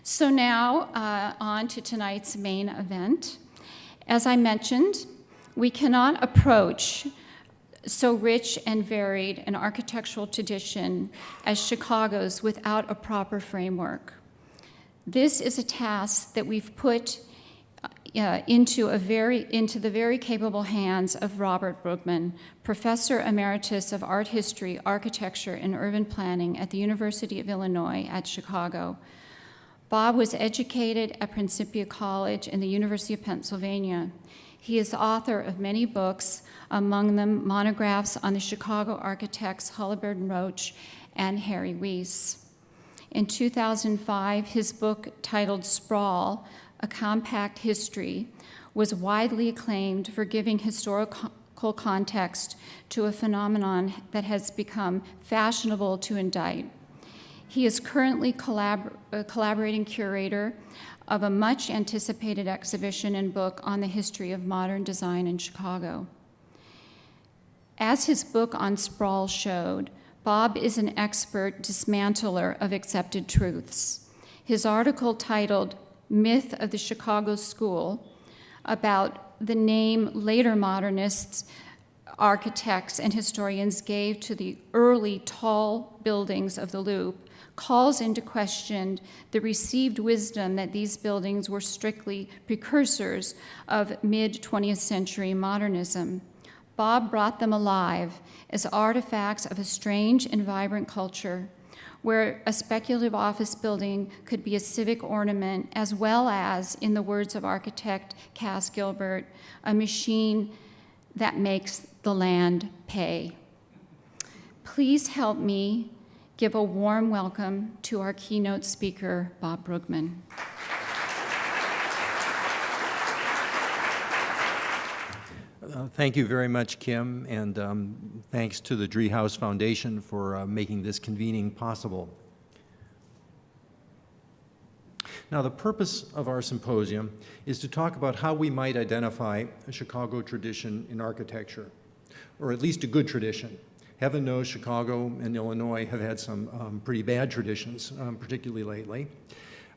So now, on to tonight's main event. As I mentioned, we cannot approach so rich and varied an architectural tradition as Chicago's without a proper framework. This is a task that we've put into the very capable hands of Robert Bruegmann, Professor Emeritus of Art History, Architecture, and Urban Planning at the University of Illinois at Chicago. Bob was educated at Principia College and the University of Pennsylvania. He is the author of many books, among them monographs on the Chicago architects Hullibard and Roach and Harry Weiss. In 2005, his book titled Sprawl, A Compact History, was widely acclaimed for giving historical context to a phenomenon that has become fashionable to indict. He is currently collaborating curator of a much-anticipated exhibition and book on the history of modern design in Chicago. As his book on sprawl showed, Bob is an expert dismantler of accepted truths. His article titled Myth of the Chicago School, about the name later modernists, architects, and historians gave to the early tall buildings of the Loop, calls into question the received wisdom that these buildings were strictly precursors of mid-20th century modernism. Bob brought them alive as artifacts of a strange and vibrant culture where a speculative office building could be a civic ornament, as well as, in the words of architect Cass Gilbert, a machine that makes the land pay. Please help me give a warm welcome to our keynote speaker, Bob Bruegmann. Thank you very much, Kim, and thanks to the Driehaus Foundation for making this convening possible. Now, the purpose of our symposium is to talk about how we might identify a Chicago tradition in architecture, or at least a good tradition. Heaven knows Chicago and Illinois have had some pretty bad traditions, particularly lately.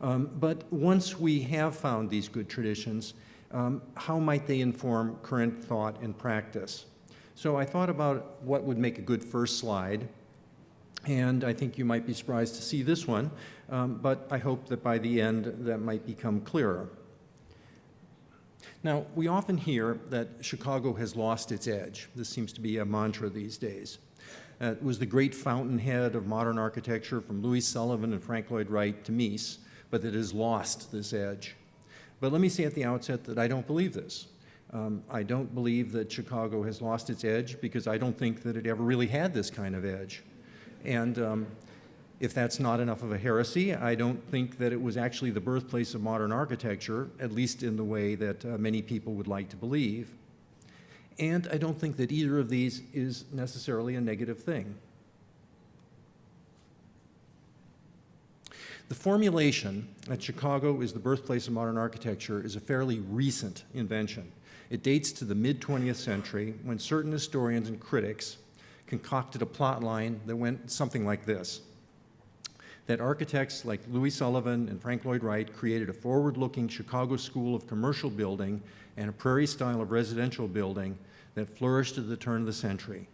But once we have found these good traditions, how might they inform current thought and practice? So I thought about what would make a good first slide, and I think you might be surprised to see this one, but I hope that by the end that might become clearer. Now, we often hear that Chicago has lost its edge. This seems to be a mantra these days. It was the great fountainhead of modern architecture from Louis Sullivan and Frank Lloyd Wright to Mies, but it has lost this edge. But let me say at the outset that I don't believe this. I don't believe that Chicago has lost its edge because I don't think that it ever really had this kind of edge. And if that's not enough of a heresy, I don't think that it was actually the birthplace of modern architecture, at least in the way that many people would like to believe. And I don't think that either of these is necessarily a negative thing. The formulation that Chicago is the birthplace of modern architecture is a fairly recent invention. It dates to the mid-20th century when certain historians and critics concocted a plot line that went something like this: that architects like Louis Sullivan and Frank Lloyd Wright created a forward-looking Chicago school of commercial building and a prairie style of residential building that flourished at the turn of the century.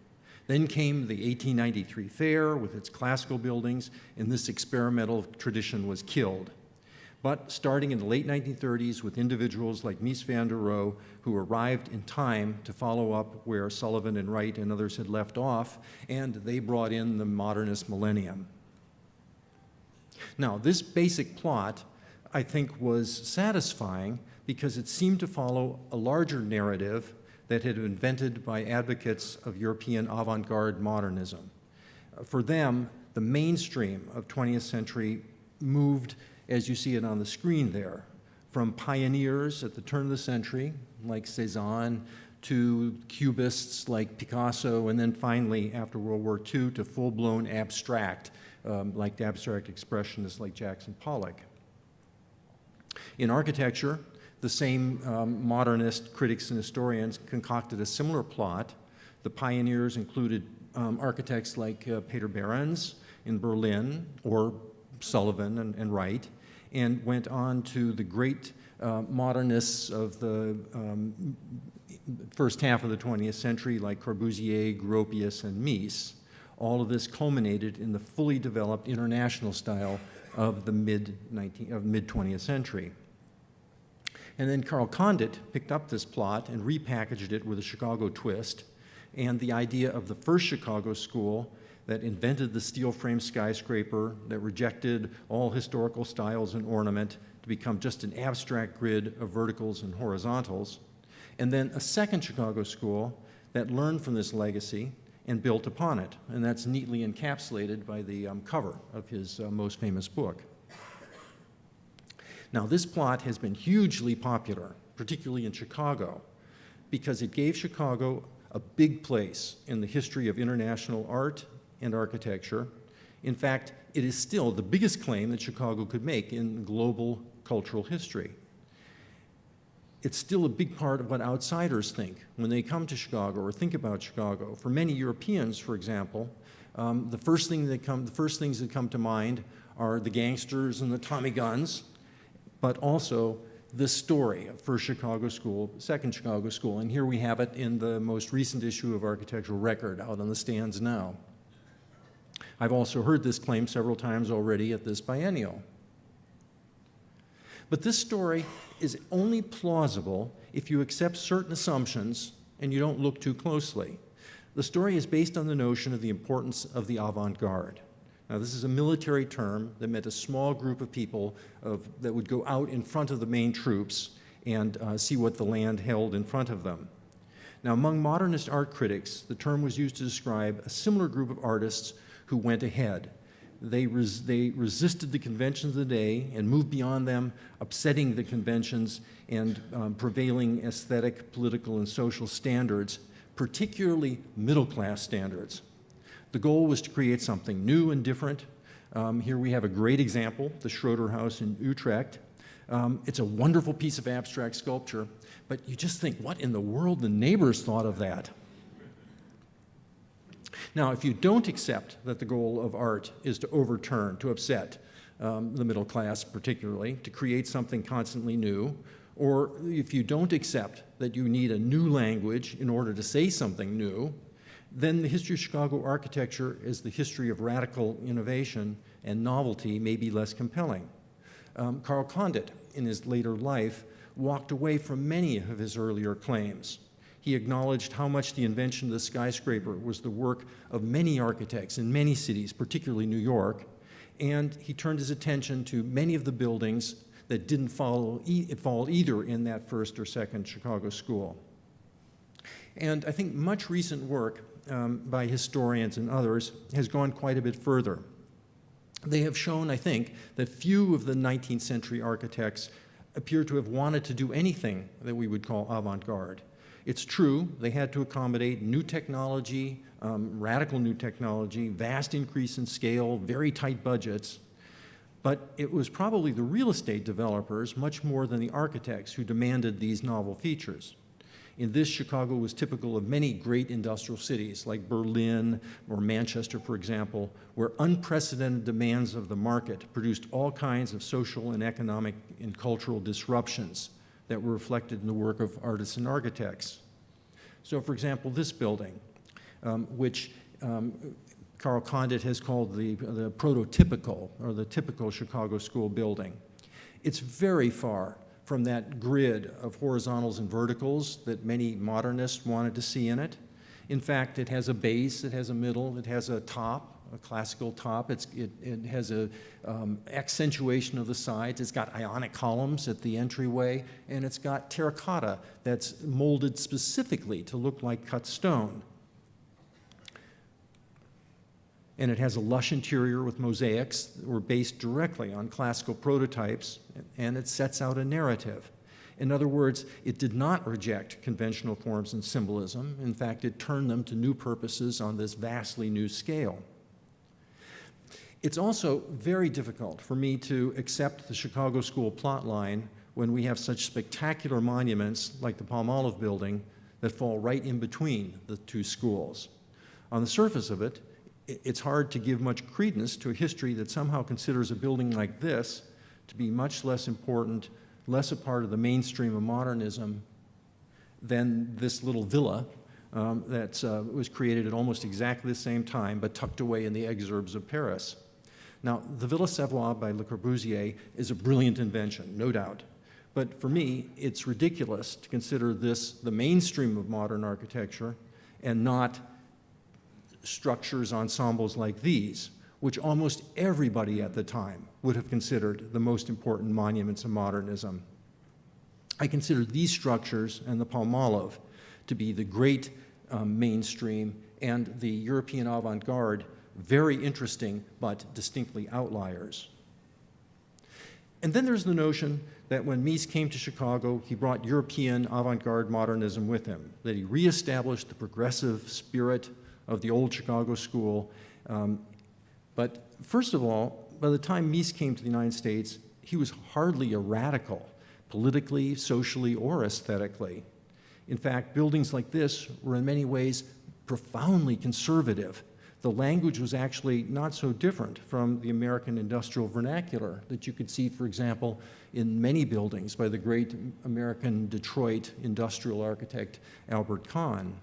Then came the 1893 fair with its classical buildings, and this experimental tradition was killed. But starting in the late 1930s with individuals like Mies van der Rohe, who arrived in time to follow up where Sullivan and Wright and others had left off, and they brought in the modernist millennium. Now, this basic plot, I think, was satisfying because it seemed to follow a larger narrative that had been invented by advocates of European avant-garde modernism. For them, the mainstream of 20th century moved, as you see it on the screen there, from pioneers at the turn of the century, like Cézanne, to cubists like Picasso, and then finally, after World War II, to full-blown abstract, like abstract expressionists like Jackson Pollock. In architecture, the same modernist critics and historians concocted a similar plot. The pioneers included architects like Peter Behrens in Berlin, or Sullivan and Wright, and went on to the great modernists of the first half of the 20th century, like Corbusier, Gropius, and Mies. All of this culminated in the fully developed international style of the mid-20th century. And then Karl Condit picked up this plot and repackaged it with a Chicago twist, and the idea of the first Chicago school that invented the steel frame skyscraper, that rejected all historical styles and ornament to become just an abstract grid of verticals and horizontals, and then a second Chicago school that learned from this legacy and built upon it, and that's neatly encapsulated by the cover of his most famous book. Now, this plot has been hugely popular, particularly in Chicago, because it gave Chicago a big place in the history of international art and architecture. In fact, it is still the biggest claim that Chicago could make in global cultural history. It's still a big part of what outsiders think when they come to Chicago or think about Chicago. For many Europeans, for example, the first things that come to mind are the gangsters and the Tommy guns, but also this story of First Chicago School, Second Chicago School, and here we have it in the most recent issue of Architectural Record out on the stands now. I've also heard this claim several times already at this biennial. But this story is only plausible if you accept certain assumptions and you don't look too closely. The story is based on the notion of the importance of the avant-garde. Now, this is a military term that meant a small group of people that would go out in front of the main troops and see what the land held in front of them. Now, among modernist art critics, the term was used to describe a similar group of artists who went ahead. They resisted the conventions of the day and moved beyond them, upsetting the conventions and prevailing aesthetic, political, and social standards, particularly middle-class standards. The goal was to create something new and different. Here we have a great example, the Schroeder house in Utrecht. It's a wonderful piece of abstract sculpture, but you just think, what in the world the neighbors thought of that? Now, if you don't accept that the goal of art is to overturn, to upset the middle class particularly, to create something constantly new, or if you don't accept that you need a new language in order to say something new, then the history of Chicago architecture as the history of radical innovation and novelty may be less compelling. Karl Condit, in his later life, walked away from many of his earlier claims. He acknowledged how much the invention of the skyscraper was the work of many architects in many cities, particularly New York, and he turned his attention to many of the buildings that didn't fall either in that first or second Chicago school. And I think much recent work by historians and others has gone quite a bit further. They have shown, I think, that few of the 19th century architects appear to have wanted to do anything that we would call avant-garde. It's true, they had to accommodate new technology, radical new technology, vast increase in scale, very tight budgets, but it was probably the real estate developers much more than the architects who demanded these novel features. In this, Chicago was typical of many great industrial cities like Berlin or Manchester, for example, where unprecedented demands of the market produced all kinds of social and economic and cultural disruptions that were reflected in the work of artists and architects. So, for example, this building, which Karl Condit has called the prototypical or the typical Chicago school building. It's very far from that grid of horizontals and verticals that many modernists wanted to see in it. In fact, it has a base, it has a middle, it has a top, a classical top. It has a accentuation of the sides. It's got ionic columns at the entryway, and it's got terracotta that's molded specifically to look like cut stone. And it has a lush interior with mosaics that were based directly on classical prototypes, and it sets out a narrative. In other words, it did not reject conventional forms and symbolism. In fact, it turned them to new purposes on this vastly new scale. It's also very difficult for me to accept the Chicago school plot line when we have such spectacular monuments like the Palmolive building that fall right in between the two schools. On the surface of it, it's hard to give much credence to a history that somehow considers a building like this to be much less important, less a part of the mainstream of modernism than this little villa that was created at almost exactly the same time, but tucked away in the exurbs of Paris. Now, the Villa Savoie by Le Corbusier is a brilliant invention, no doubt. But for me, it's ridiculous to consider this the mainstream of modern architecture and not structures, ensembles like these, which almost everybody at the time would have considered the most important monuments of modernism. I consider these structures and the Palmolive to be the great mainstream, and the European avant-garde very interesting but distinctly outliers. And then there's the notion that when Mies came to Chicago, he brought European avant-garde modernism with him, that he reestablished the progressive spirit of the old Chicago school. But first of all, by the time Mies came to the United States, he was hardly a radical, politically, socially, or aesthetically. In fact, buildings like this were in many ways profoundly conservative. The language was actually not so different from the American industrial vernacular that you could see, for example, in many buildings by the great American Detroit industrial architect Albert Kahn.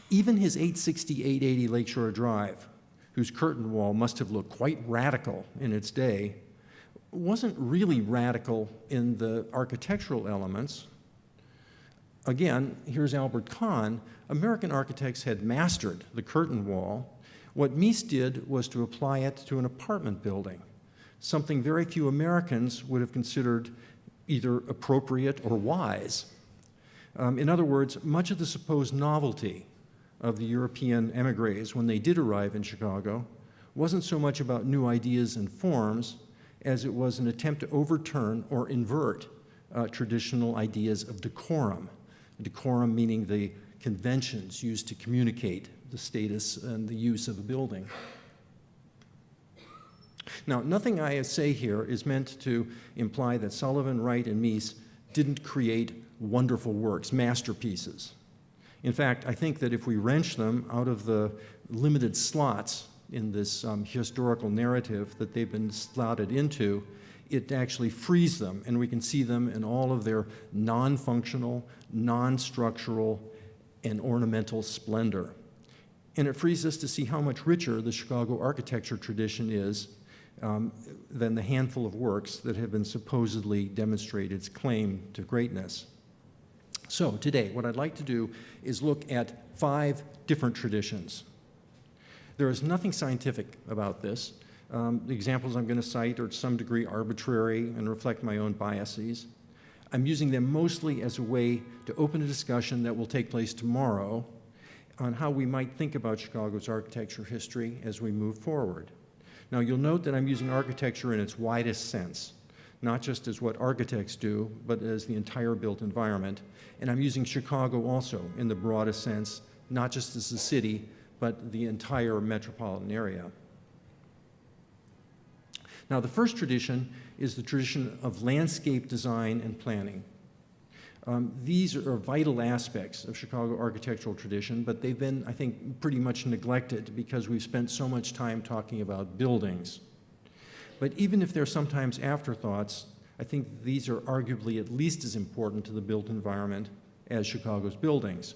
Even his 860-880 Lakeshore Drive, whose curtain wall must have looked quite radical in its day, wasn't really radical in the architectural elements. Again, here's Albert Kahn. American architects had mastered the curtain wall. What Mies did was to apply it to an apartment building, something very few Americans would have considered either appropriate or wise. In other words, much of the supposed novelty of the European émigrés when they did arrive in Chicago wasn't so much about new ideas and forms as it was an attempt to overturn or invert traditional ideas of decorum. Decorum meaning the conventions used to communicate the status and the use of a building. Now, nothing I say here is meant to imply that Sullivan, Wright, and Mies didn't create wonderful works, masterpieces. In fact, I think that if we wrench them out of the limited slots in this historical narrative that they've been slotted into, it actually frees them, and we can see them in all of their non-functional, non-structural, and ornamental splendor. And it frees us to see how much richer the Chicago architecture tradition is than the handful of works that have been supposedly demonstrated its claim to greatness. So today, what I'd like to do is look at 5 different traditions. There is nothing scientific about this. The examples I'm going to cite are to some degree arbitrary and reflect my own biases. I'm using them mostly as a way to open a discussion that will take place tomorrow on how we might think about Chicago's architecture history as we move forward. Now, you'll note that I'm using architecture in its widest sense, not just as what architects do, but as the entire built environment. And I'm using Chicago also in the broadest sense, not just as a city, but the entire metropolitan area. Now, the first tradition is the tradition of landscape design and planning. These are vital aspects of Chicago architectural tradition, but they've been, I think, pretty much neglected because we've spent so much time talking about buildings. But even if they're sometimes afterthoughts, I think these are arguably at least as important to the built environment as Chicago's buildings.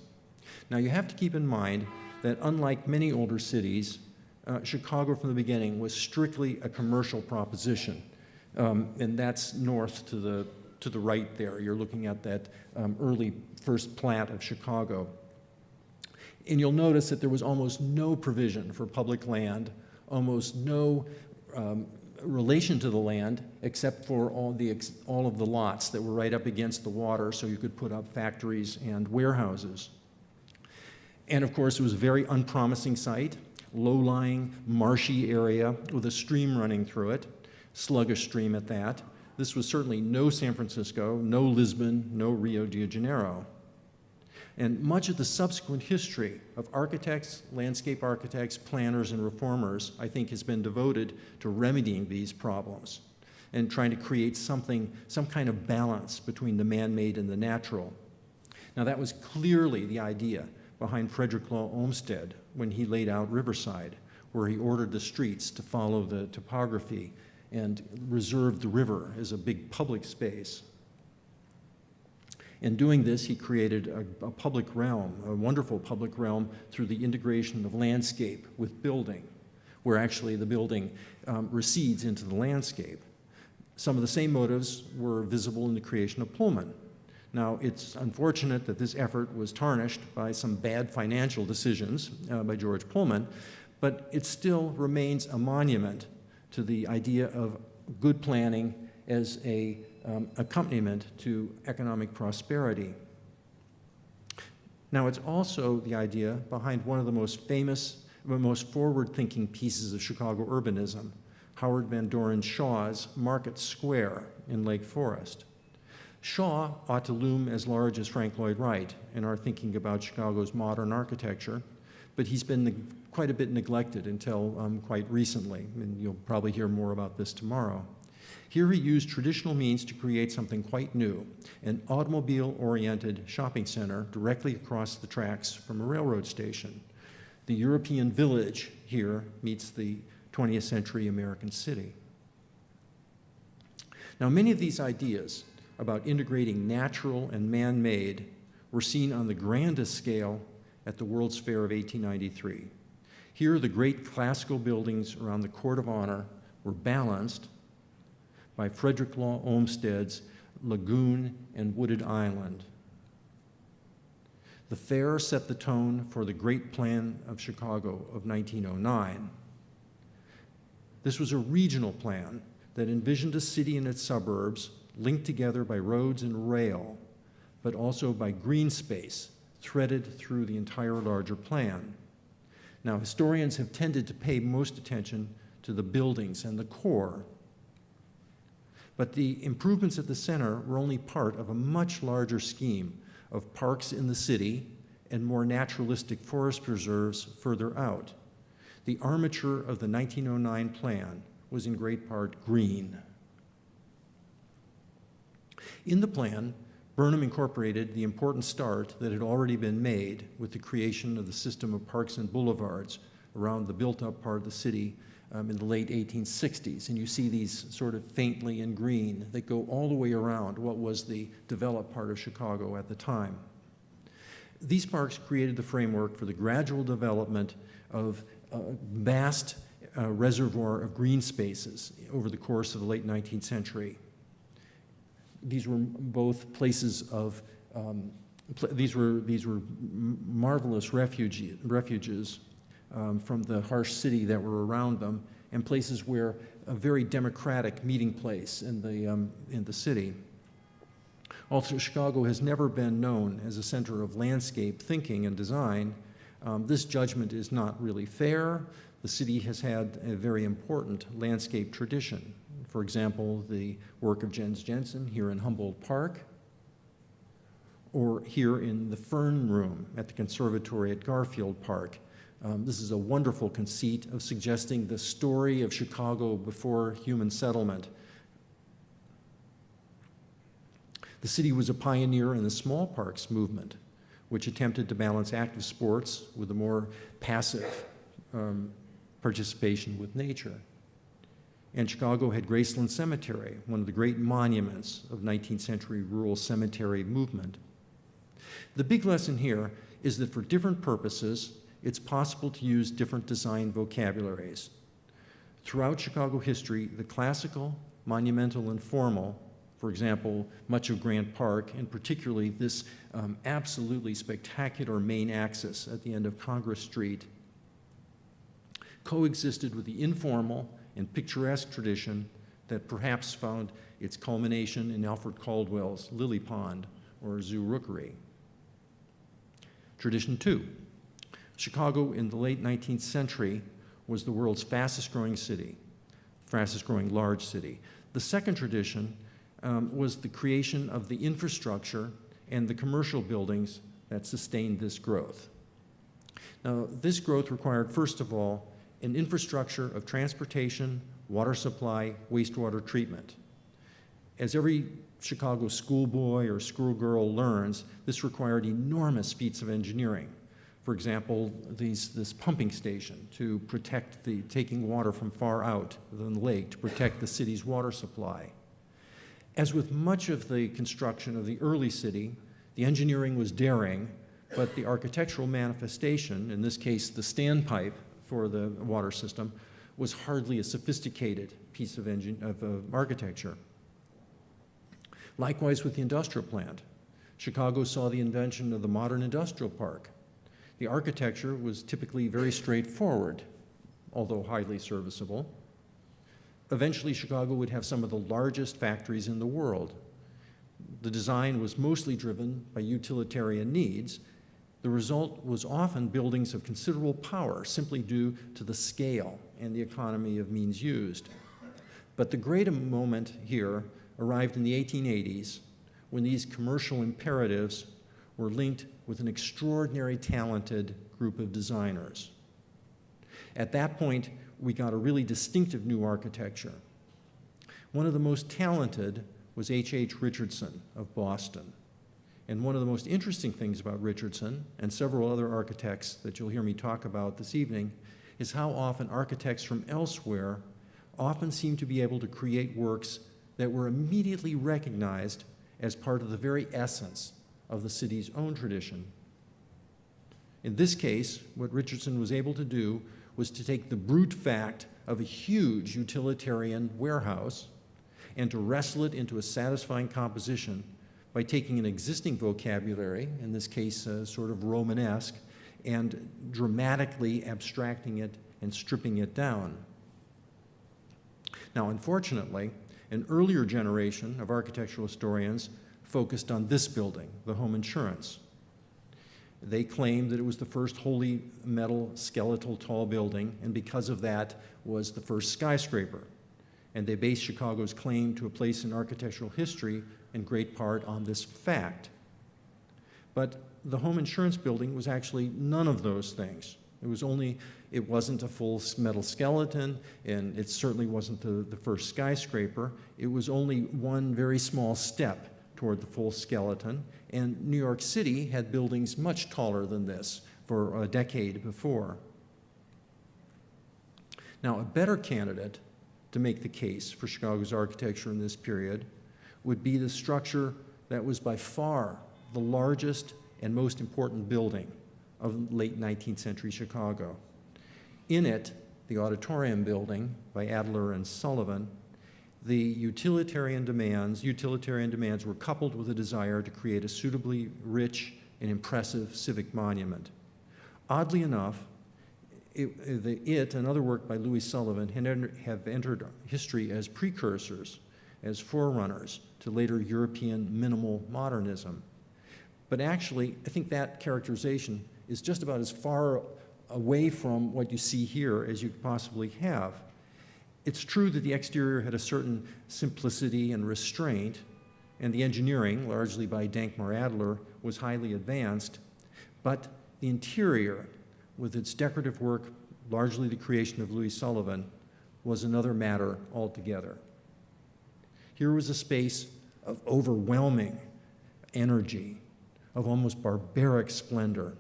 Now, you have to keep in mind that unlike many older cities, Chicago from the beginning was strictly a commercial proposition, and that's north to the right there. You're looking at that early first plat of Chicago. And you'll notice that there was almost no provision for public land, almost no relation to the land except for all of the lots that were right up against the water so you could put up factories and warehouses. And of course, it was a very unpromising site, low-lying, marshy area with a stream running through it, sluggish stream at that. This was certainly no San Francisco, no Lisbon, no Rio de Janeiro. And much of the subsequent history of architects, landscape architects, planners, and reformers, I think, has been devoted to remedying these problems and trying to create some kind of balance between the man-made and the natural. Now, that was clearly the idea behind Frederick Law Olmsted when he laid out Riverside, where he ordered the streets to follow the topography and reserved the river as a big public space. In doing this, he created a public realm, a wonderful public realm, through the integration of landscape with building, where actually the building recedes into the landscape. Some of the same motives were visible in the creation of Pullman. Now, it's unfortunate that this effort was tarnished by some bad financial decisions by George Pullman, but it still remains a monument to the idea of good planning as a accompaniment to economic prosperity. Now, it's also the idea behind one of the most famous, most forward-thinking pieces of Chicago urbanism, Howard Van Doren Shaw's Market Square in Lake Forest. Shaw ought to loom as large as Frank Lloyd Wright in our thinking about Chicago's modern architecture, but he's been quite a bit neglected until quite recently, and you'll probably hear more about this tomorrow. Here he used traditional means to create something quite new, an automobile-oriented shopping center directly across the tracks from a railroad station. The European village here meets the 20th century American city. Now, many of these ideas about integrating natural and man-made were seen on the grandest scale at the World's Fair of 1893. Here, the great classical buildings around the Court of Honor were balanced by Frederick Law Olmsted's lagoon and wooded island. The fair set the tone for the Great Plan of Chicago of 1909. This was a regional plan that envisioned a city and its suburbs linked together by roads and rail, but also by green space threaded through the entire larger plan. Now, historians have tended to pay most attention to the buildings and the core, but the improvements at the center were only part of a much larger scheme of parks in the city and more naturalistic forest preserves further out. The armature of the 1909 plan was in great part green. In the plan, Burnham incorporated the important start that had already been made with the creation of the system of parks and boulevards around the built-up part of the city in the late 1860s. And you see these sort of faintly in green that go all the way around what was the developed part of Chicago at the time. These parks created the framework for the gradual development of a vast reservoir of green spaces over the course of the late 19th century. These were both places of, these were marvelous refuges from the harsh city that were around them, and places where a very democratic meeting place in the city. Also, Chicago has never been known as a center of landscape thinking and design. This judgment is not really fair. The city has had a very important landscape tradition. For example, the work of Jens Jensen here in Humboldt Park, or here in the Fern Room at the Conservatory at Garfield Park. This is a wonderful conceit of suggesting the story of Chicago before human settlement. The city was a pioneer in the small parks movement, which attempted to balance active sports with a more passive participation with nature. And Chicago had Graceland Cemetery, one of the great monuments of 19th century rural cemetery movement. The big lesson here is that for different purposes, it's possible to use different design vocabularies. Throughout Chicago history, the classical, monumental, and formal, for example, much of Grant Park, and particularly this absolutely spectacular main axis at the end of Congress Street, coexisted with the informal and picturesque tradition that perhaps found its culmination in Alfred Caldwell's Lily Pond or Zoo Rookery. Tradition 2. Chicago in the late 19th century was the world's fastest growing city, fastest growing large city. The second tradition was the creation of the infrastructure and the commercial buildings that sustained this growth. Now, this growth required, first of all, an infrastructure of transportation, water supply, wastewater treatment. As every Chicago schoolboy or schoolgirl learns, this required enormous feats of engineering, For example, this pumping station to protect taking water from far out than the lake to protect the city's water supply. As with much of the construction of the early city, the engineering was daring, but the architectural manifestation, in this case the standpipe for the water system, was hardly a sophisticated piece of architecture. Likewise with the industrial plant. Chicago saw the invention of the modern industrial park. The architecture was typically very straightforward, although highly serviceable. Eventually, Chicago would have some of the largest factories in the world. The design was mostly driven by utilitarian needs. The result was often buildings of considerable power, simply due to the scale and the economy of means used. But the great moment here arrived in the 1880s, when these commercial imperatives were linked with an extraordinary talented group of designers. At that point, we got a really distinctive new architecture. One of the most talented was H.H. Richardson of Boston. And one of the most interesting things about Richardson and several other architects that you'll hear me talk about this evening is how often architects from elsewhere often seem to be able to create works that were immediately recognized as part of the very essence of the city's own tradition. In this case, what Richardson was able to do was to take the brute fact of a huge utilitarian warehouse and to wrestle it into a satisfying composition by taking an existing vocabulary, in this case sort of Romanesque, and dramatically abstracting it and stripping it down. Now, unfortunately, an earlier generation of architectural historians focused on this building, the Home Insurance. They claimed that it was the first wholly metal skeletal tall building, and because of that was the first skyscraper. And they based Chicago's claim to a place in architectural history in great part on this fact. But the Home Insurance building was actually none of those things. It wasn't a full metal skeleton, and it certainly wasn't the first skyscraper. It was only one very small step toward the full skeleton, and New York City had buildings much taller than this for a decade before. Now, a better candidate to make the case for Chicago's architecture in this period would be the structure that was by far the largest and most important building of late 19th century Chicago. In it, the Auditorium building by Adler and Sullivan, the utilitarian demands were coupled with a desire to create a suitably rich and impressive civic monument. Oddly enough, it and other work by Louis Sullivan have entered history as precursors, as forerunners to later European minimal modernism. But actually, I think that characterization is just about as far away from what you see here as you could possibly have. It's true that the exterior had a certain simplicity and restraint, and the engineering, largely by Dankmar Adler, was highly advanced, but the interior, with its decorative work, largely the creation of Louis Sullivan, was another matter altogether. Here was a space of overwhelming energy, of almost barbaric splendor,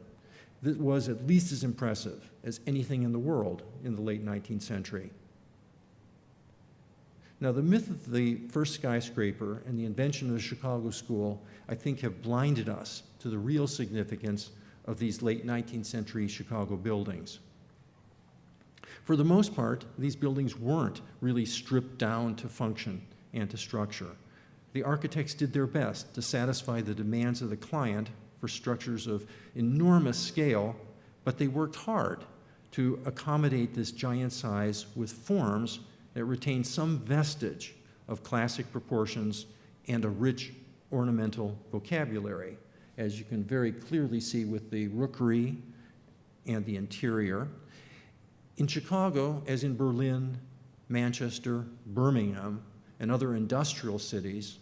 that was at least as impressive as anything in the world in the late 19th century. Now, the myth of the first skyscraper and the invention of the Chicago School, I think, have blinded us to the real significance of these late 19th century Chicago buildings. For the most part, these buildings weren't really stripped down to function and to structure. The architects did their best to satisfy the demands of the client for structures of enormous scale, but they worked hard to accommodate this giant size with forms that retained some vestige of classic proportions and a rich ornamental vocabulary, as you can very clearly see with the rookery and the interior. In Chicago, as in Berlin, Manchester, Birmingham, and other industrial cities,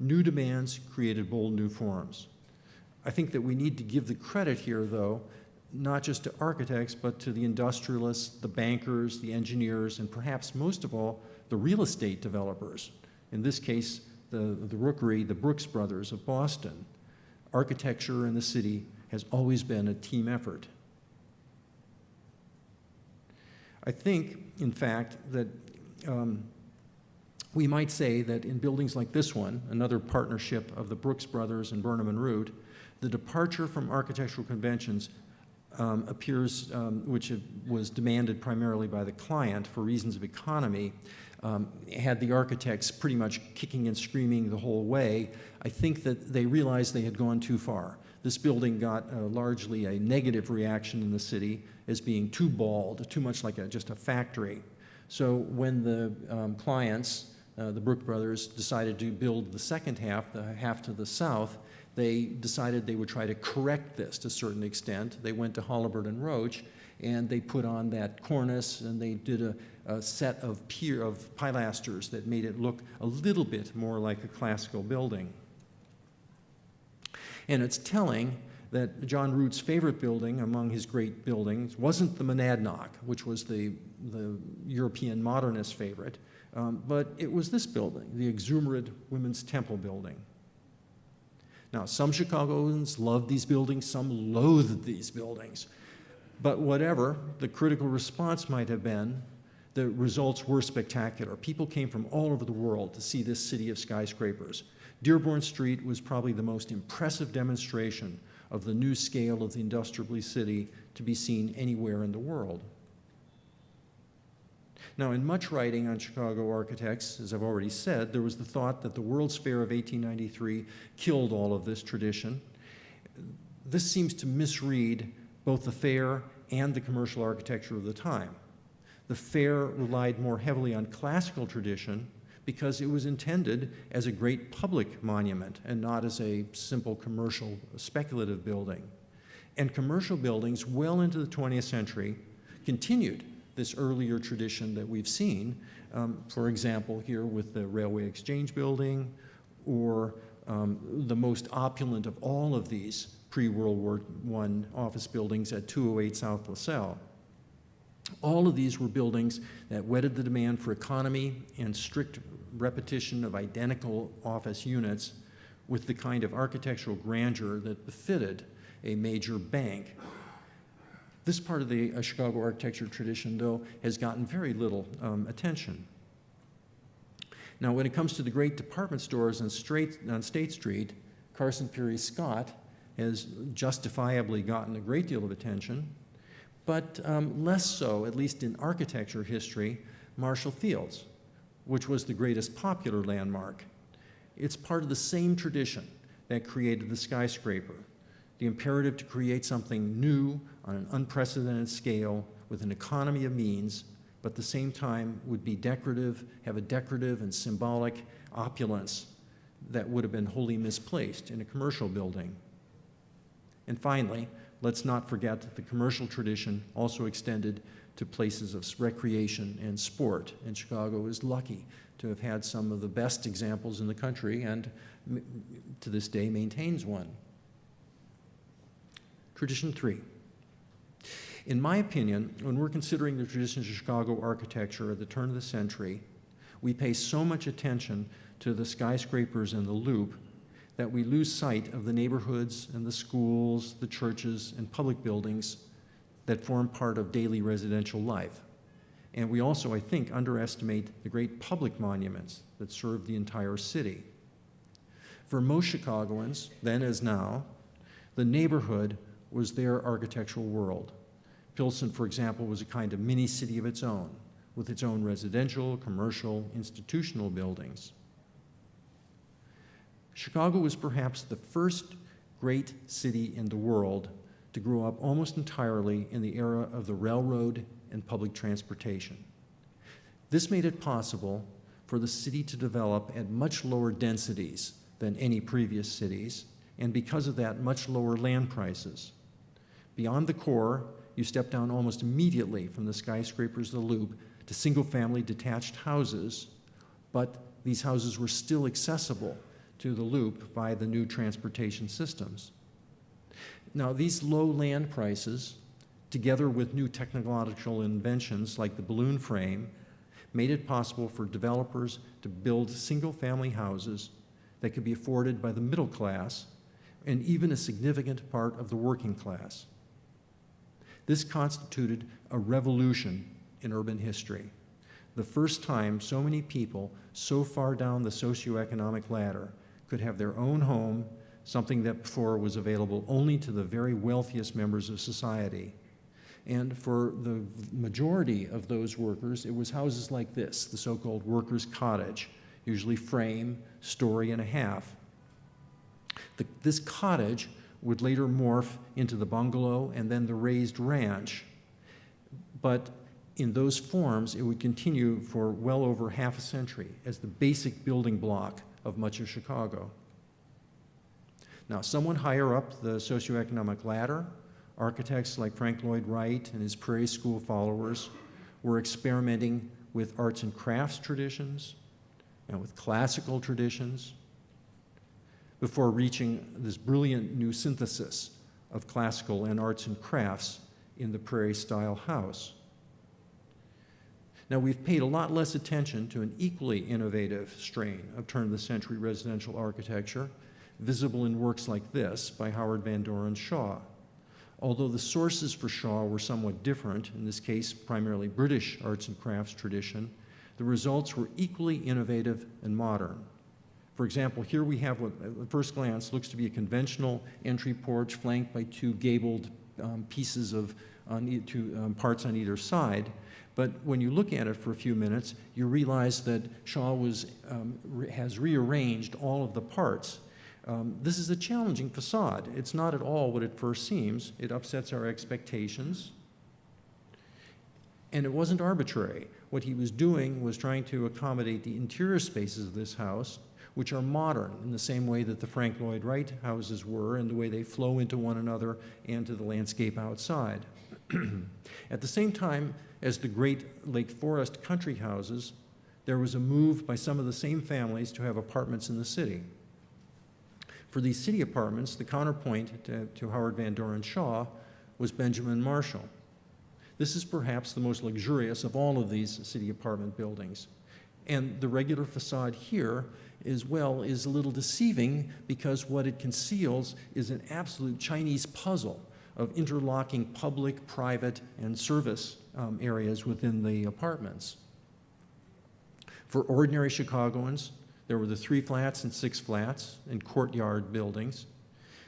new demands created bold new forms. I think that we need to give the credit here, though, not just to architects, but to the industrialists, the bankers, the engineers, and perhaps most of all, the real estate developers. In this case, the rookery, the Brooks brothers of Boston. Architecture in the city has always been a team effort. I think, in fact, that we might say that in buildings like this one, another partnership of the Brooks brothers and Burnham and Root, the departure from architectural conventions appears, which was demanded primarily by the client for reasons of economy, had the architects pretty much kicking and screaming the whole way. I think that they realized they had gone too far. This building got largely a negative reaction in the city as being too bald, too much like just a factory. So when the clients, the Brook brothers, decided to build the second half, the half to the south, they decided they would try to correct this to a certain extent. They went to Holabird and Roach, and they put on that cornice, and they did a set of pilasters that made it look a little bit more like a classical building. And it's telling that John Root's favorite building among his great buildings wasn't the Monadnock, which was the European modernist favorite, but it was this building, the exuberant Women's Temple building. Now, some Chicagoans loved these buildings, some loathed these buildings. But whatever the critical response might have been, the results were spectacular. People came from all over the world to see this city of skyscrapers. Dearborn Street was probably the most impressive demonstration of the new scale of the industrial city to be seen anywhere in the world. Now, in much writing on Chicago architects, as I've already said, there was the thought that the World's Fair of 1893 killed all of this tradition. This seems to misread both the fair and the commercial architecture of the time. The fair relied more heavily on classical tradition because it was intended as a great public monument and not as a simple commercial speculative building. And commercial buildings well into the 20th century continued this earlier tradition that we've seen, for example, here with the Railway Exchange Building, or the most opulent of all of these pre-World War I office buildings at 208 South LaSalle. All of these were buildings that whetted the demand for economy and strict repetition of identical office units with the kind of architectural grandeur that befitted a major bank. This part of the Chicago architecture tradition, though, has gotten very little attention. Now, when it comes to the great department stores on State Street, Carson Pirie Scott has justifiably gotten a great deal of attention, but less so, at least in architecture history, Marshall Field's, which was the greatest popular landmark. It's part of the same tradition that created the skyscraper, the imperative to create something new on an unprecedented scale with an economy of means, but at the same time would be decorative, have a decorative and symbolic opulence that would have been wholly misplaced in a commercial building. And finally, let's not forget that the commercial tradition also extended to places of recreation and sport, and Chicago is lucky to have had some of the best examples in the country and to this day maintains one. Tradition 3. In my opinion, when we're considering the traditions of Chicago architecture at the turn of the century, we pay so much attention to the skyscrapers and the Loop that we lose sight of the neighborhoods and the schools, the churches, and public buildings that form part of daily residential life. And we also, I think, underestimate the great public monuments that serve the entire city. For most Chicagoans, then as now, the neighborhood was their architectural world. Pilsen, for example, was a kind of mini-city of its own, with its own residential, commercial, institutional buildings. Chicago was perhaps the first great city in the world to grow up almost entirely in the era of the railroad and public transportation. This made it possible for the city to develop at much lower densities than any previous cities, and because of that, much lower land prices. Beyond the core, you step down almost immediately from the skyscrapers of the Loop to single-family detached houses, but these houses were still accessible to the Loop by the new transportation systems. Now, these low land prices, together with new technological inventions like the balloon frame, made it possible for developers to build single-family houses that could be afforded by the middle class and even a significant part of the working class. This constituted a revolution in urban history, the first time so many people so far down the socioeconomic ladder could have their own home, something that before was available only to the very wealthiest members of society. And for the majority of those workers, it was houses like this, the so-called workers' cottage, usually frame, story and a half. This cottage would later morph into the bungalow and then the raised ranch. But in those forms, it would continue for well over half a century as the basic building block of much of Chicago. Now, someone higher up the socioeconomic ladder, architects like Frank Lloyd Wright and his Prairie School followers were experimenting with arts and crafts traditions and with classical traditions before reaching this brilliant new synthesis of classical and arts and crafts in the Prairie-style house. Now, we've paid a lot less attention to an equally innovative strain of turn-of-the-century residential architecture, visible in works like this by Howard Van Doren Shaw. Although the sources for Shaw were somewhat different, in this case primarily British arts and crafts tradition, the results were equally innovative and modern. For example, here we have what at first glance looks to be a conventional entry porch flanked by two gabled pieces of parts on either side. But when you look at it for a few minutes, you realize that Shaw has rearranged all of the parts. This is a challenging facade. It's not at all what it first seems. It upsets our expectations. And it wasn't arbitrary. What he was doing was trying to accommodate the interior spaces of this house, which are modern in the same way that the Frank Lloyd Wright houses were, and the way they flow into one another and to the landscape outside. At the same time as the great Lake Forest country houses, there was a move by some of the same families to have apartments in the city. For these city apartments, the counterpoint to Howard Van Doren Shaw was Benjamin Marshall. This is perhaps the most luxurious of all of these city apartment buildings. And the regular facade here as well is a little deceiving because what it conceals is an absolute Chinese puzzle of interlocking public, private, and service areas within the apartments. For ordinary Chicagoans, there were the 3 flats and 6 flats and courtyard buildings.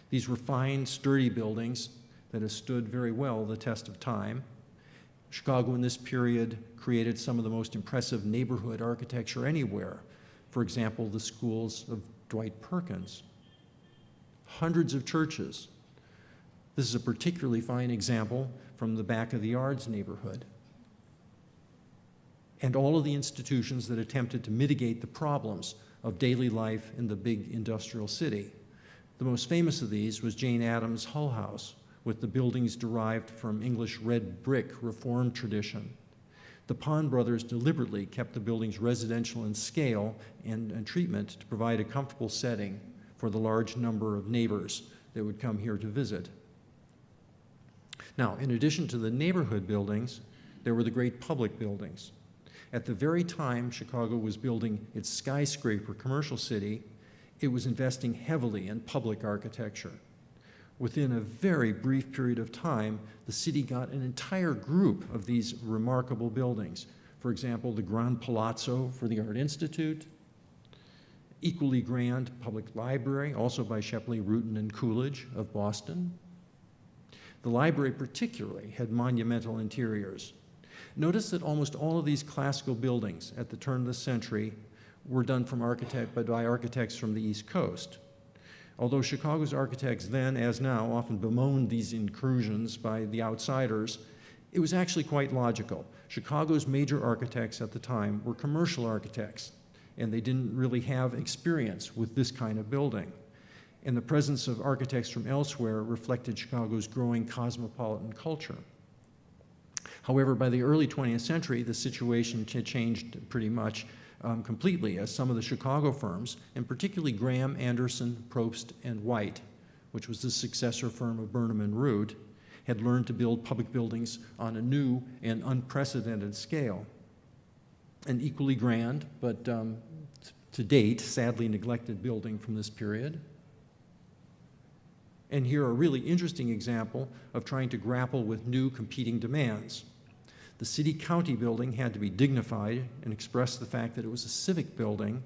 These were fine, sturdy buildings that have stood very well the test of time. Chicago in this period created some of the most impressive neighborhood architecture anywhere. For example, the schools of Dwight Perkins. Hundreds of churches. This is a particularly fine example from the back of the Yards neighborhood. And all of the institutions that attempted to mitigate the problems of daily life in the big industrial city. The most famous of these was Jane Addams' Hull House, with the buildings derived from English red brick reform tradition. The Pond brothers deliberately kept the buildings residential in scale and treatment to provide a comfortable setting for the large number of neighbors that would come here to visit. Now, in addition to the neighborhood buildings, there were the great public buildings. At the very time Chicago was building its skyscraper commercial city, it was investing heavily in public architecture. Within a very brief period of time, the city got an entire group of these remarkable buildings. For example, the Grand Palazzo for the Art Institute, equally grand public library, also by Shepley, Rutan, and Coolidge of Boston. The library particularly had monumental interiors. Notice that almost all of these classical buildings at the turn of the century were done by architects from the East Coast. Although Chicago's architects then, as now, often bemoaned these incursions by the outsiders, it was actually quite logical. Chicago's major architects at the time were commercial architects, and they didn't really have experience with this kind of building. And the presence of architects from elsewhere reflected Chicago's growing cosmopolitan culture. However, by the early 20th century, the situation had changed pretty much completely, as some of the Chicago firms, and particularly Graham, Anderson, Probst, and White, which was the successor firm of Burnham and Root, had learned to build public buildings on a new and unprecedented scale. An equally grand, but to date, sadly neglected building from this period And here a really interesting example of trying to grapple with new competing demands. The city-county building had to be dignified and express the fact that it was a civic building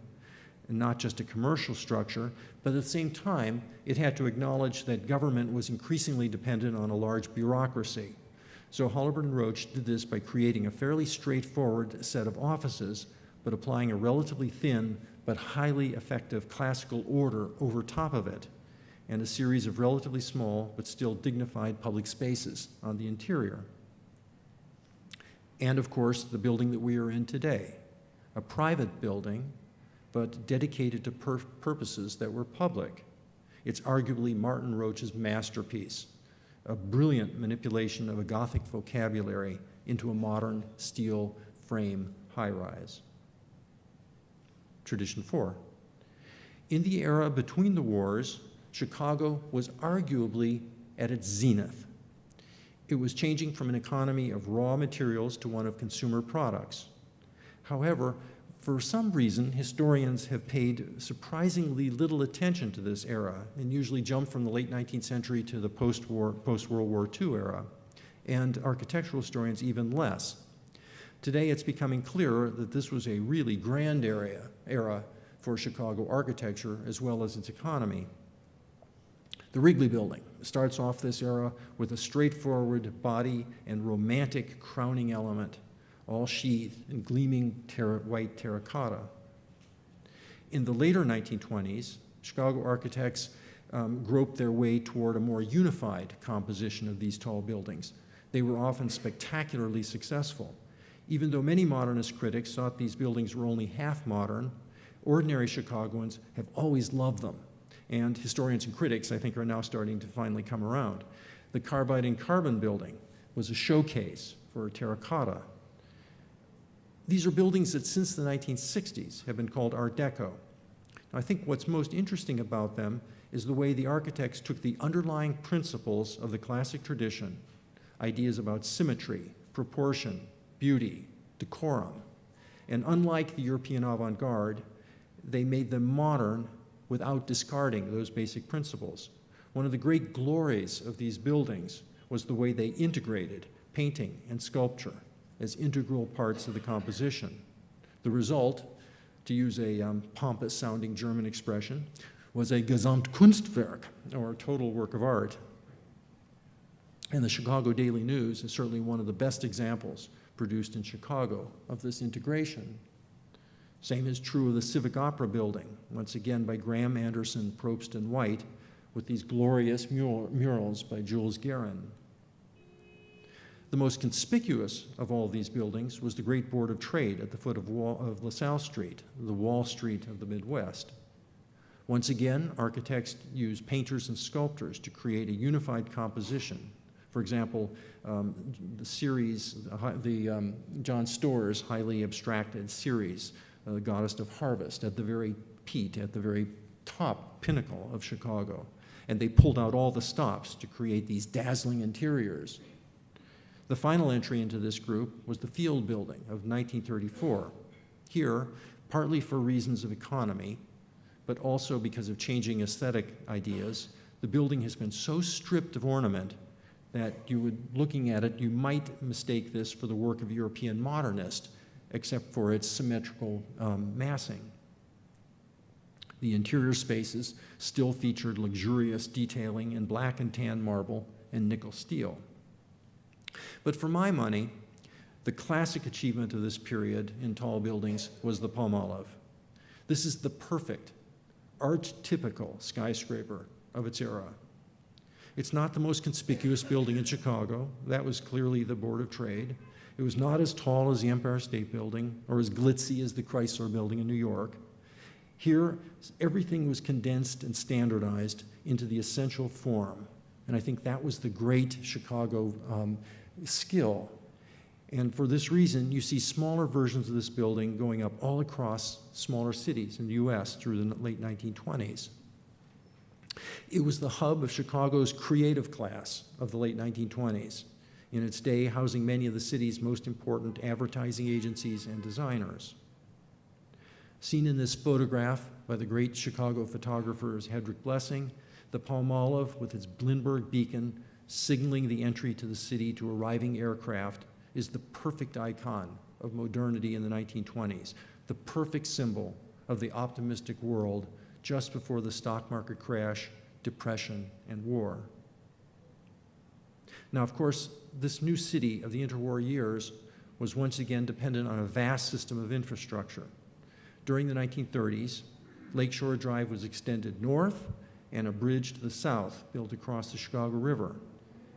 and not just a commercial structure, but at the same time, it had to acknowledge that government was increasingly dependent on a large bureaucracy. So Holabird and Roach did this by creating a fairly straightforward set of offices, but applying a relatively thin but highly effective classical order over top of it, and a series of relatively small but still dignified public spaces on the interior. And of course, the building that we are in today, a private building, but dedicated to purposes that were public. It's arguably Martin Roach's masterpiece, a brilliant manipulation of a Gothic vocabulary into a modern steel frame high-rise. Tradition 4. In the era between the wars, Chicago was arguably at its zenith. It was changing from an economy of raw materials to one of consumer products. However, for some reason, historians have paid surprisingly little attention to this era and usually jump from the late 19th century to the post-World War II era, and architectural historians even less. Today, it's becoming clearer that this was a really grand era for Chicago architecture as well as its economy. The Wrigley Building starts off this era with a straightforward body and romantic crowning element, all sheathed in gleaming white terracotta. In the later 1920s, Chicago architects groped their way toward a more unified composition of these tall buildings. They were often spectacularly successful. Even though many modernist critics thought these buildings were only half modern, ordinary Chicagoans have always loved them. And historians and critics, I think, are now starting to finally come around. The Carbide and Carbon building was a showcase for terracotta. These are buildings that since the 1960s have been called Art Deco. I think what's most interesting about them is the way the architects took the underlying principles of the classic tradition, ideas about symmetry, proportion, beauty, decorum, and unlike the European avant-garde, they made them modern without discarding those basic principles. One of the great glories of these buildings was the way they integrated painting and sculpture as integral parts of the composition. The result, to use a pompous-sounding German expression, was a Gesamtkunstwerk, or a total work of art. And the Chicago Daily News is certainly one of the best examples produced in Chicago of this integration. Same is true of the Civic Opera building, once again by Graham Anderson, Probst, and White, with these glorious murals by Jules Guérin. The most conspicuous of all these buildings was the Great Board of Trade at the foot of LaSalle Street, the Wall Street of the Midwest. Once again, architects used painters and sculptors to create a unified composition. For example, the series, John Storr's highly abstracted series, the Goddess of Harvest, at the very peak, at the very top pinnacle of Chicago. And they pulled out all the stops to create these dazzling interiors. The final entry into this group was the Field Building of 1934. Here, partly for reasons of economy, but also because of changing aesthetic ideas, the building has been so stripped of ornament that looking at it, you might mistake this for the work of a European modernist, except for its symmetrical massing. The interior spaces still featured luxurious detailing in black and tan marble and nickel steel. But for my money, the classic achievement of this period in tall buildings was the Palmolive. This is the perfect, art-typical skyscraper of its era. It's not the most conspicuous building in Chicago. That was clearly the Board of Trade. It was not as tall as the Empire State Building or as glitzy as the Chrysler Building in New York. Here, everything was condensed and standardized into the essential form. And I think that was the great Chicago skill. And for this reason, you see smaller versions of this building going up all across smaller cities in the US through the late 1920s. It was the hub of Chicago's creative class of the late 1920s, in its day housing many of the city's most important advertising agencies and designers. Seen in this photograph by the great Chicago photographer Hedrick Blessing, The Palmolive, with its Blimberg beacon signaling the entry to the city to arriving aircraft, is the perfect icon of modernity in the 1920s, the perfect symbol of the optimistic world just before the stock market crash, depression, and war. Now, of course, this new city of the interwar years was once again dependent on a vast system of infrastructure. During the 1930s, Lakeshore Drive was extended north and a bridge to the south built across the Chicago River.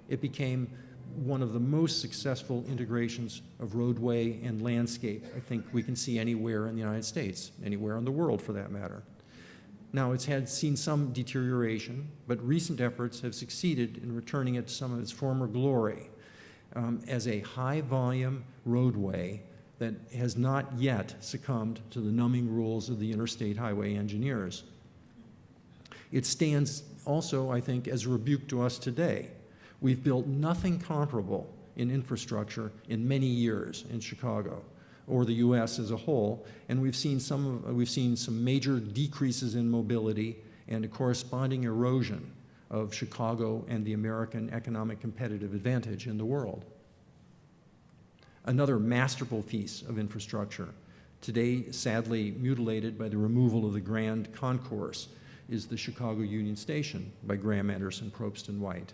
It became one of the most successful integrations of roadway and landscape I think we can see anywhere in the United States, anywhere in the world for that matter. Now, it's seen some deterioration, but recent efforts have succeeded in returning it to some of its former glory as a high-volume roadway that has not yet succumbed to the numbing rules of the interstate highway engineers. It stands also, I think, as a rebuke to us today. We've built nothing comparable in infrastructure in many years in Chicago or the U.S. as a whole, and we've seen some major decreases in mobility and a corresponding erosion of Chicago and the American economic competitive advantage in the world. Another masterful piece of infrastructure, today sadly mutilated by the removal of the Grand Concourse, is the Chicago Union Station by Graham, Anderson, Probst, and White.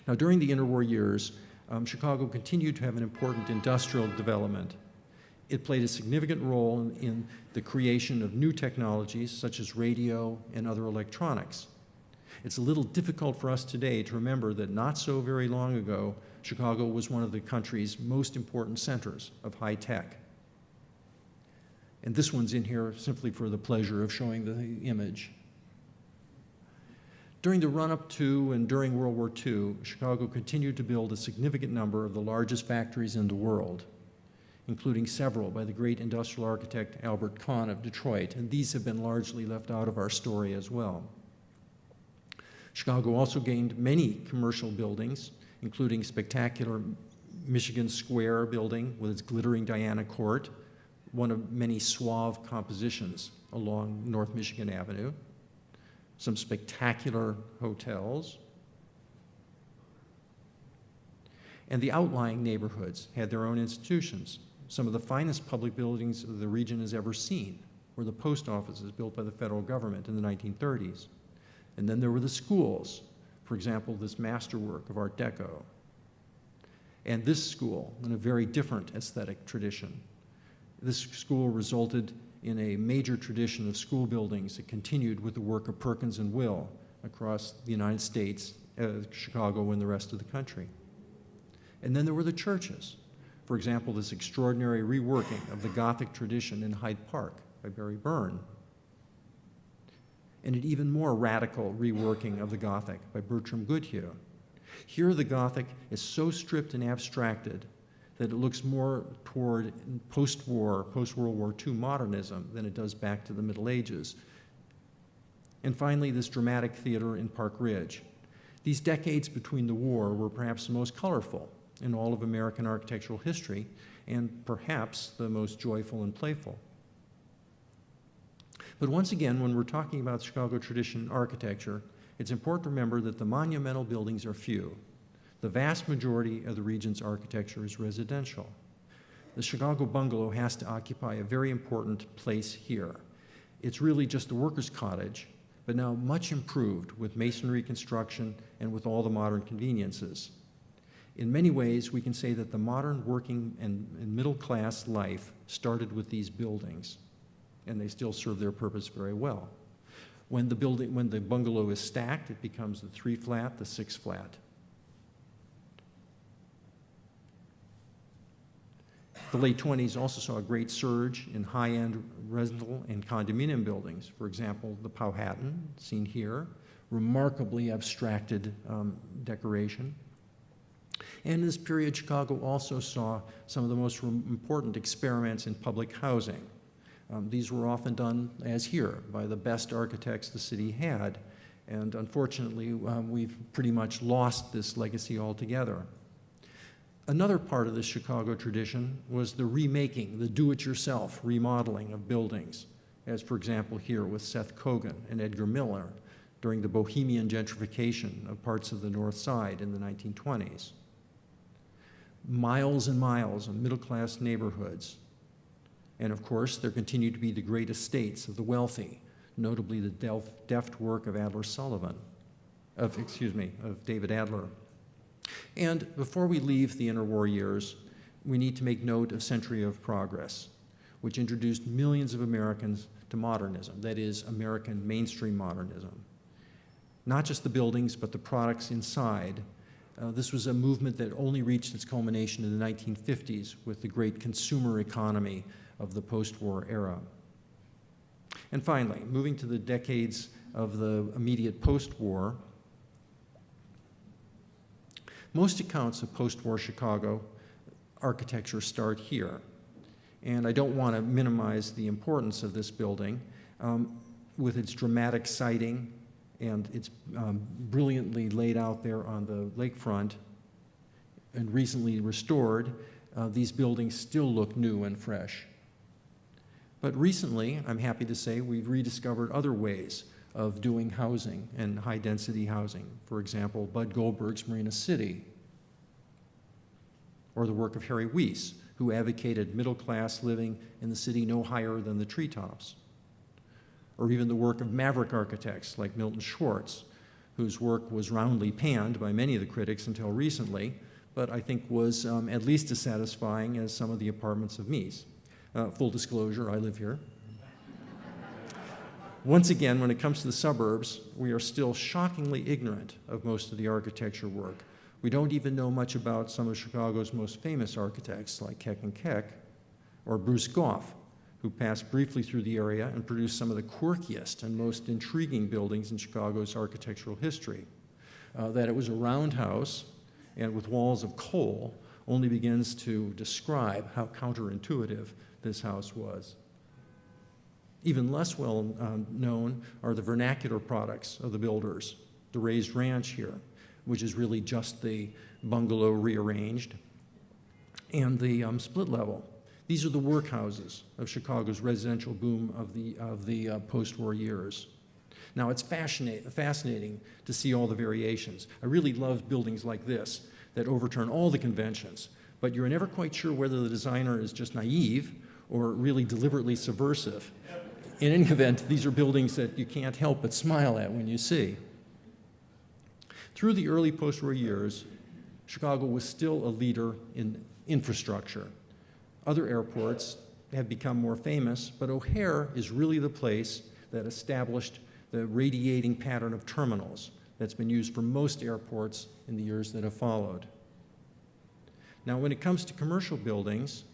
Now, during the interwar years, Chicago continued to have an important industrial development. It played a significant role in the creation of new technologies such as radio and other electronics. It's a little difficult for us today to remember that not so very long ago, Chicago was one of the country's most important centers of high tech. And this one's in here simply for the pleasure of showing the image. During the run-up to and during World War II, Chicago continued to build a significant number of the largest factories in the world, including several by the great industrial architect Albert Kahn of Detroit, and these have been largely left out of our story as well. Chicago also gained many commercial buildings, including spectacular Michigan Square building with its glittering Diana Court, one of many suave compositions along North Michigan Avenue, some spectacular hotels, and the outlying neighborhoods had their own institutions. Some of the finest public buildings the region has ever seen were the post offices built by the federal government in the 1930s. And then there were the schools, for example, this masterwork of Art Deco. And this school, in a very different aesthetic tradition. This school resulted in a major tradition of school buildings that continued with the work of Perkins and Will across the United States, Chicago, and the rest of the country. And then there were the churches. For example, this extraordinary reworking of the Gothic tradition in Hyde Park by Barry Byrne, and an even more radical reworking of the Gothic by Bertram Goodhue. Here the Gothic is so stripped and abstracted that it looks more toward post-war, post-World War II modernism than it does back to the Middle Ages. And finally, this dramatic theater in Park Ridge. These decades between the war were perhaps the most colorful in all of American architectural history, and perhaps the most joyful and playful. But once again, when we're talking about Chicago tradition architecture, it's important to remember that the monumental buildings are few. The vast majority of the region's architecture is residential. The Chicago bungalow has to occupy a very important place here. It's really just a worker's cottage, but now much improved with masonry construction and with all the modern conveniences. In many ways, we can say that the modern working and middle-class life started with these buildings, and they still serve their purpose very well. When the bungalow is stacked, it becomes the 3-flat, the 6-flat. The late 20s also saw a great surge in high-end rental and condominium buildings. For example, the Powhatan, seen here, remarkably abstracted decoration. And in this period, Chicago also saw some of the most important experiments in public housing. These were often done, as here, by the best architects the city had. And unfortunately, we've pretty much lost this legacy altogether. Another part of the Chicago tradition was the remaking, the do-it-yourself remodeling of buildings, as for example here with Seth Kogan and Edgar Miller, during the Bohemian gentrification of parts of the North Side in the 1920s. Miles and miles of middle-class neighborhoods. And of course, there continue to be the great estates of the wealthy, notably the deft work of of David Adler. And before we leave the interwar years, we need to make note of Century of Progress, which introduced millions of Americans to modernism, that is, American mainstream modernism. Not just the buildings, but the products inside. This was a movement that only reached its culmination in the 1950s with the great consumer economy of the post-war era. And finally, moving to the decades of the immediate post-war, most accounts of post-war Chicago architecture start here. And I don't want to minimize the importance of this building with its dramatic siding and it's brilliantly laid out there on the lakefront and recently restored. These buildings still look new and fresh. But recently, I'm happy to say, we've rediscovered other ways of doing housing and high-density housing. For example, Bud Goldberg's Marina City, or the work of Harry Weiss, who advocated middle-class living in the city no higher than the treetops. Or even the work of maverick architects like Milton Schwartz, whose work was roundly panned by many of the critics until recently, but I think was at least as satisfying as some of the apartments of Mies. Full disclosure, I live here. Once again, when it comes to the suburbs, we are still shockingly ignorant of most of the architecture work. We don't even know much about some of Chicago's most famous architects like Keck and Keck or Bruce Goff, who passed briefly through the area and produced some of the quirkiest and most intriguing buildings in Chicago's architectural history. That it was a roundhouse and with walls of coal only begins to describe how counterintuitive this house was. Even less well known are the vernacular products of the builders, the raised ranch here, which is really just the bungalow rearranged, and the split level. These are the workhouses of Chicago's residential boom of the post-war years. Now, it's fascinating to see all the variations. I really love buildings like this that overturn all the conventions, but you're never quite sure whether the designer is just naive or really deliberately subversive. In any event, these are buildings that you can't help but smile at when you see. Through the early post-war years, Chicago was still a leader in infrastructure. Other airports have become more famous, but O'Hare is really the place that established the radiating pattern of terminals that's been used for most airports in the years that have followed. Now, when it comes to commercial buildings,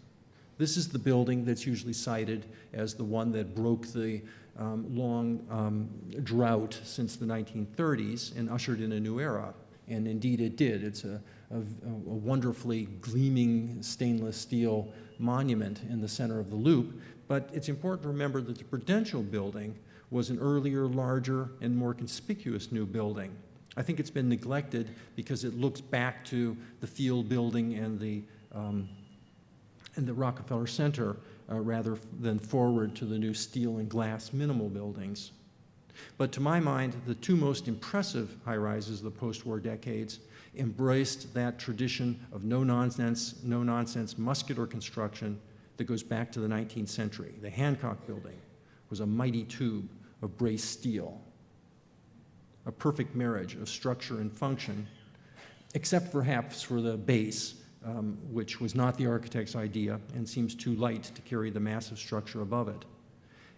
this is the building that's usually cited as the one that broke the long drought since the 1930s and ushered in a new era. And indeed it did. It's a wonderfully gleaming stainless steel monument in the center of the loop. But it's important to remember that the Prudential building was an earlier, larger, and more conspicuous new building. I think it's been neglected because it looks back to the Field building and the Rockefeller Center rather than forward to the new steel and glass minimal buildings. But to my mind, the two most impressive high-rises of the post-war decades embraced that tradition of no-nonsense muscular construction that goes back to the 19th century. The Hancock Building was a mighty tube of braced steel, a perfect marriage of structure and function, except perhaps for the base, which was not the architect's idea and seems too light to carry the massive structure above it.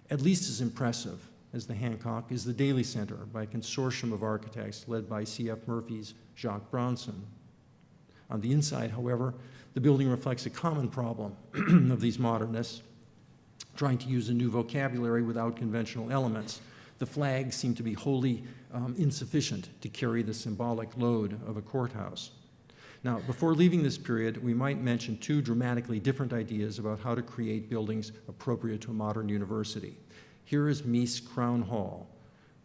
At least as impressive as the Hancock is the Daly Center by a consortium of architects led by C.F. Murphy's Jacques Bronson. On the inside, however, the building reflects a common problem of these modernists trying to use a new vocabulary without conventional elements. The flags seem to be wholly insufficient to carry the symbolic load of a courthouse. Now, before leaving this period, we might mention two dramatically different ideas about how to create buildings appropriate to a modern university. Here is Mies Crown Hall,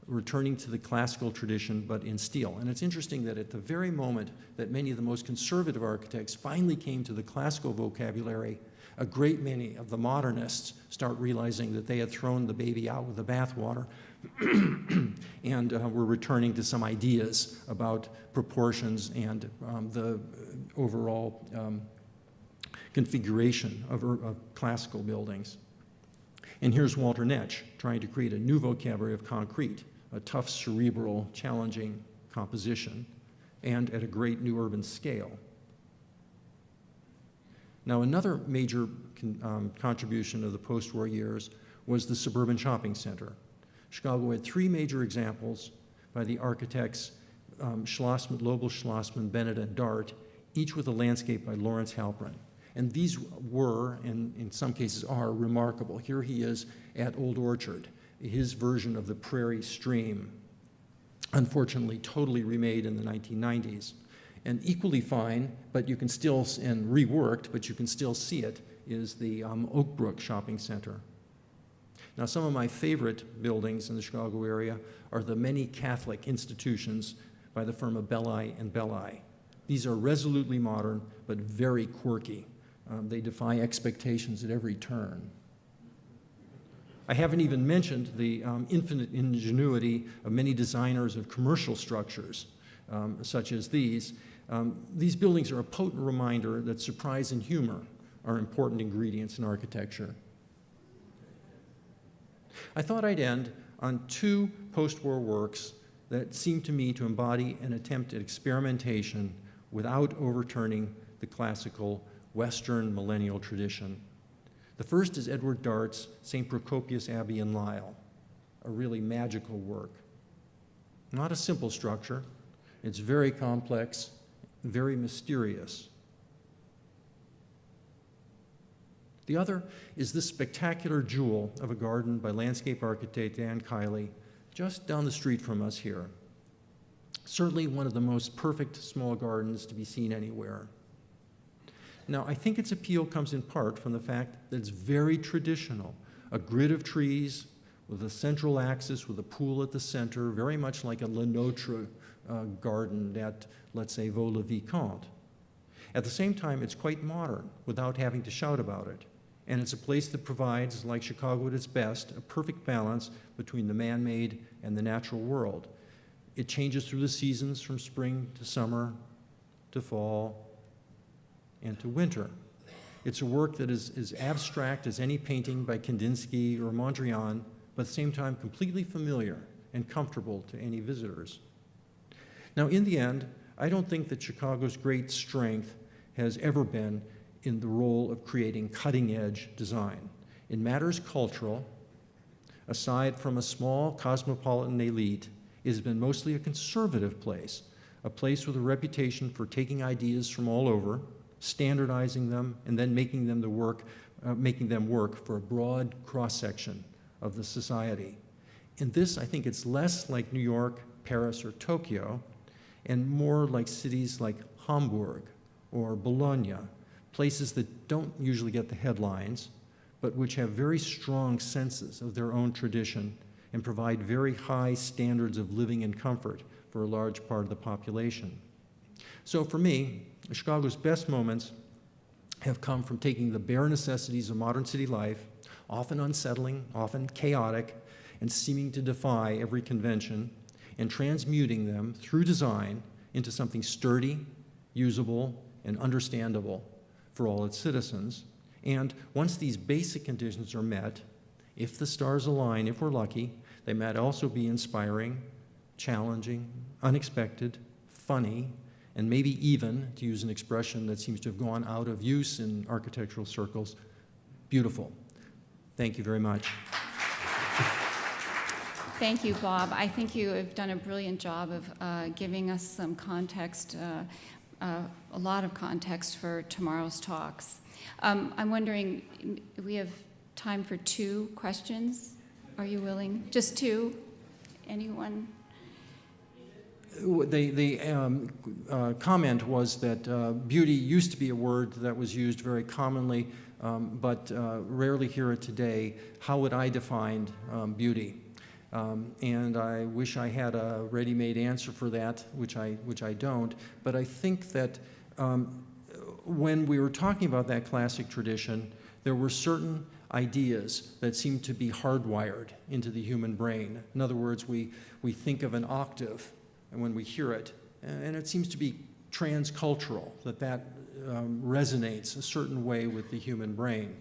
returning to the classical tradition, but in steel. And it's interesting that at the very moment that many of the most conservative architects finally came to the classical vocabulary, a great many of the modernists start realizing that they had thrown the baby out with the bathwater and were returning to some ideas about proportions and the overall configuration of classical buildings. And here's Walter Netsch trying to create a new vocabulary of concrete, a tough, cerebral, challenging composition, and at a great new urban scale. Now, another major contribution of the post-war years was the suburban shopping center. Chicago had three major examples by the architects Schlossman, Lobel, Schlossman, Bennett, and Dart, each with a landscape by Lawrence Halprin. And these were, and in some cases are, remarkable. Here he is at Old Orchard, his version of the Prairie Stream, unfortunately totally remade in the 1990s. And equally fine, but you can still, and reworked, but you can still see it, is the Oak Brook Shopping Center. Now, some of my favorite buildings in the Chicago area are the many Catholic institutions by the firm of Belli and Belli. These are resolutely modern, but very quirky. They defy expectations at every turn. I haven't even mentioned the infinite ingenuity of many designers of commercial structures, such as these. These buildings are a potent reminder that surprise and humor are important ingredients in architecture. I thought I'd end on two post-war works that seem to me to embody an attempt at experimentation without overturning the classical Western millennial tradition. The first is Edward Dart's St. Procopius Abbey in Lisle, a really magical work. Not a simple structure. It's very complex, very mysterious. The other is this spectacular jewel of a garden by landscape architect Dan Kiley, just down the street from us here. Certainly one of the most perfect small gardens to be seen anywhere. Now, I think its appeal comes in part from the fact that it's very traditional. A grid of trees with a central axis with a pool at the center, very much like a Lenotre garden at, let's say, Vaux-le-Vicomte. At the same time, it's quite modern without having to shout about it. And it's a place that provides, like Chicago at its best, a perfect balance between the man-made and the natural world. It changes through the seasons from spring to summer to fall and to winter. It's a work that is as abstract as any painting by Kandinsky or Mondrian, but at the same time completely familiar and comfortable to any visitors. Now, in the end, I don't think that Chicago's great strength has ever been in the role of creating cutting-edge design. In matters cultural, aside from a small cosmopolitan elite, it has been mostly a conservative place, a place with a reputation for taking ideas from all over, standardizing them, and then making them work for a broad cross-section of the society. In this, I think it's less like New York, Paris, or Tokyo, and more like cities like Hamburg or Bologna, places that don't usually get the headlines, but which have very strong senses of their own tradition and provide very high standards of living and comfort for a large part of the population. So for me, Chicago's best moments have come from taking the bare necessities of modern city life, often unsettling, often chaotic, and seeming to defy every convention, and transmuting them through design into something sturdy, usable, and understandable for all its citizens. And once these basic conditions are met, if the stars align, if we're lucky, they might also be inspiring, challenging, unexpected, funny, and maybe even, to use an expression that seems to have gone out of use in architectural circles, beautiful. Thank you very much. Thank you, Bob. I think you have done a brilliant job of giving us some context, a lot of context for tomorrow's talks. I'm wondering, we have time for 2 questions. Are you willing? Just 2? Anyone? The comment was that beauty used to be a word that was used very commonly, but rarely hear it today. How would I define beauty? And I wish I had a ready-made answer for that, which I don't. But I think that when we were talking about that classic tradition, there were certain ideas that seemed to be hardwired into the human brain. In other words, we think of an octave, and when we hear it, and it seems to be transcultural, that resonates a certain way with the human brain.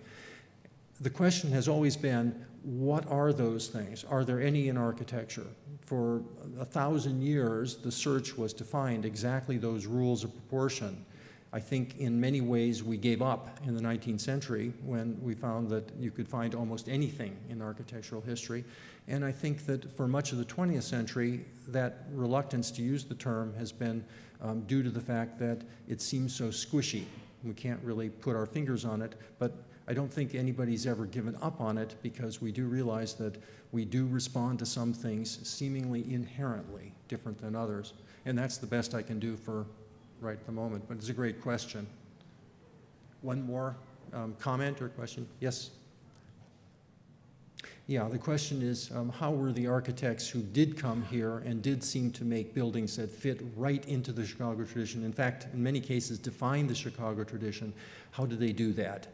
The question has always been, what are those things? Are there any in architecture? For 1,000 years, the search was to find exactly those rules of proportion. I think in many ways we gave up in the 19th century when we found that you could find almost anything in architectural history. And I think that for much of the 20th century, that reluctance to use the term has been due to the fact that it seems so squishy. We can't really put our fingers on it, but I don't think anybody's ever given up on it, because we do realize that we do respond to some things seemingly inherently different than others. And that's the best I can do for right at the moment, but it's a great question. One more comment or question? Yes? Yeah, the question is, how were the architects who did come here and did seem to make buildings that fit right into the Chicago tradition, in fact, in many cases, define the Chicago tradition, how did they do that?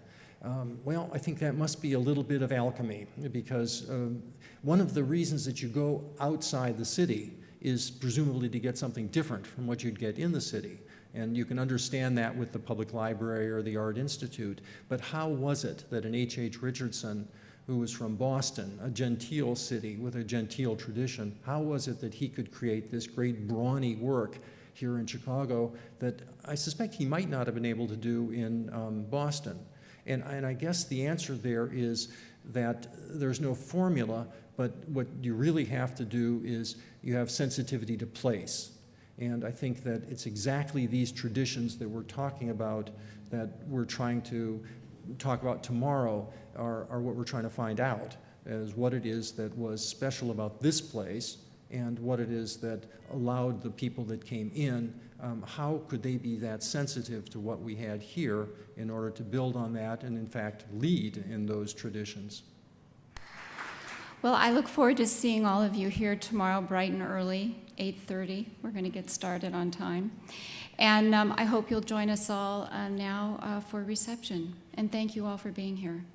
Well, I think that must be a little bit of alchemy, because one of the reasons that you go outside the city is presumably to get something different from what you'd get in the city. And you can understand that with the Public Library or the Art Institute. But how was it that an H.H. Richardson, who was from Boston, a genteel city with a genteel tradition, how was it that he could create this great brawny work here in Chicago that I suspect he might not have been able to do in Boston? And I guess the answer there is that there's no formula, but what you really have to do is you have sensitivity to place. And I think that it's exactly these traditions that we're talking about, that we're trying to talk about tomorrow, are what we're trying to find out, as what it is that was special about this place and what it is that allowed the people that came in, how could they be that sensitive to what we had here in order to build on that and, in fact, lead in those traditions. Well, I look forward to seeing all of you here tomorrow bright and early, 8:30. We're going to get started on time. And I hope you'll join us all now for reception. And thank you all for being here.